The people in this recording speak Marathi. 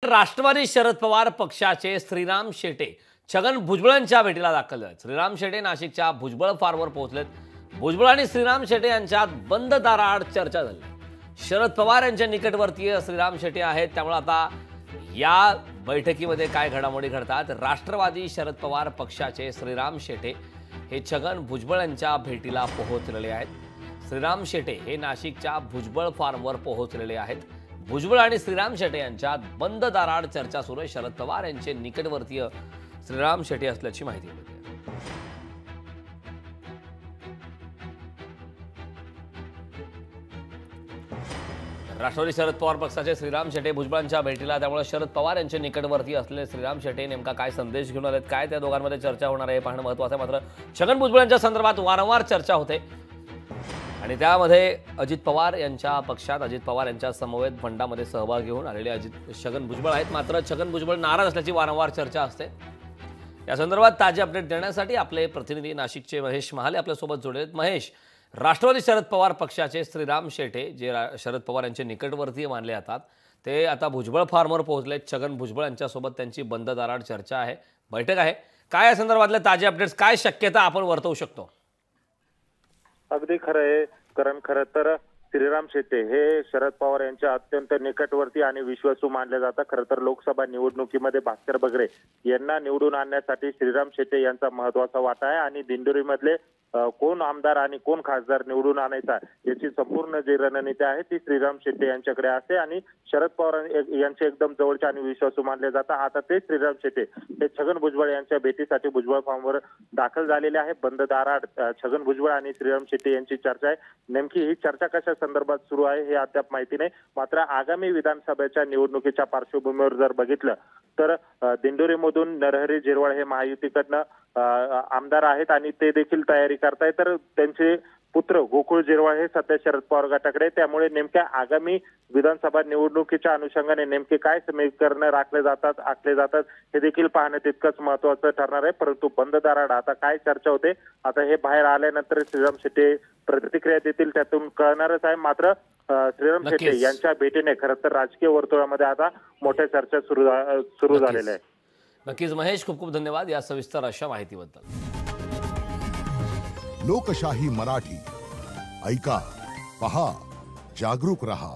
राष्ट्रवादी शरद पवार पक्षाचे श्रीराम शेटे छगन भुजबळांच्या भेटीला दाखल झाले। श्रीराम शेटे नाशिकच्या भुजबळ फार्मवर पोहोचलेत। भुजबळ आणि श्रीराम शेटे यांच्यात बंद दाराआड चर्चा झाली। शरद पवार यांच्या निकटवर्तीय श्रीराम शेटे आहेत, त्यामुळे आता या बैठकीमध्ये काय घडामोडी घडतात। राष्ट्रवादी शरद पवार पक्षाचे श्रीराम शेटे हे छगन भुजबळ यांच्या भेटीला पोहोचलेले आहेत। श्रीराम शेटे हे नाशिकच्या भुजबळ फार्मवर पोहोचलेले आहेत। भुजबळ आणि श्रीराम शेटे यांच्यात बंद दाराआड चर्चा सुरू आहे। शरद पवार यांचे निकटवर्तीय श्रीराम शेटे असल्याची माहिती मिळते। राष्ट्रवादी शरद पवार पक्षाचे श्रीराम शेटे भुजबळांच्या भेटीला, त्यामुळे शरद पवार यांचे निकटवर्ती असलेले श्रीराम शेटे नेमका काय संदेश घेऊन आलेत, काय त्या दोघांमध्ये चर्चा होणार आहे पाहणं महत्त्वाचं आहे। मात्र छगन भुजबळ यांच्या संदर्भात वारंवार चर्चा होते आणि त्यामध्ये अजित पवार यांच्या पक्षात अजित पवार यांच्या समवेत फंडामध्ये सहभाग घेऊन आलेले छगन भुजबळ आहेत। मात्र छगन भुजबळ नाराज असल्याची वारंवार चर्चा असते। या संदर्भात ताजे अपडेट देण्यासाठी आपले प्रतिनिधी नाशिकचे महेश महाले आपल्यासोबत जोडले आहेत। महेश, राष्ट्रवादी शरद पवार पक्षाचे श्रीराम शेटे जे शरद पवार यांचे निकटवर्तीय मानले जातात ते आता भुजबळ फार्मवर पोहोचले। छगन भुजबळ यांच्यासोबत त्यांची बंद दाराआड चर्चा आहे, बैठक आहे। काय या संदर्भातले ताजे अपडेट्स, काय शक्यता आपण वर्तवू शकतो? अगदी खरं आहे करण, खरं तर श्रीराम शेटे हे शरद पवार यांच्या अत्यंत निकटवर्ती आणि विश्वासू मानले जातात। खरं तर लोकसभा निवडणुकीमध्ये भास्कर बगरे यांना निवडून आणण्यासाठी श्रीराम शेटे यांचा महत्त्वाचा वाटा आहे आणि दिंडोरीमधले कोण आमदार आणि कोण खासदार निवडून आणायचा याची संपूर्ण जी रणनीती आहे ती श्रीराम शेटे यांच्याकडे असते आणि शरद पवार यांचे एकदम जवळचे आणि विश्वासू मानले जातात। आता ते श्रीराम शेटे हे छगन भुजबळ यांच्या भेटीसाठी भुजबळ फार्मवर दाखल झालेले आहे। बंद दाराआड छगन भुजबळ आणि श्रीराम शेटे यांची चर्चा आहे। नेमकी ही चर्चा कशा संदर्भात सुरू आहे हे अद्याप माहिती नाही। मात्र आगामी विधानसभेच्या निवडणुकीच्या पार्श्वभूमीवर जर बघितलं तर दिंडोरीमधून नरहरी झिरवाळ हे महायुतीकडनं आमदार आहेत आणि ते देखील तयारी करतायत, तर त्यांचे पुत्र गोकुळ झिरवाळ हे सध्या शरद पवार गटाकडे। त्यामुळे नेमक्या आगामी विधानसभा निवडणुकीच्या अनुषंगाने नेमके काय समीकरण आखले जातात हे देखील पाहणं तितकंच महत्त्वाचं ठरणार आहे। परंतु बंद दाराआड आता काय चर्चा होते, आता हे बाहेर आल्यानंतर श्रीराम शेटे प्रतिक्रिया देतील, त्यातून कळणारच आहे। मात्र श्रीराम शेटे यांच्या भेटीने खरं तर राजकीय वर्तुळामध्ये आता मोठ्या चर्चा सुरू झालेल्या आहे। नक्कीच महेश, खूप खूप धन्यवाद या सविस्तर अशा माहितीबद्दल। लोकशाही मराठी ऐका, पहा, जागरूक रहा।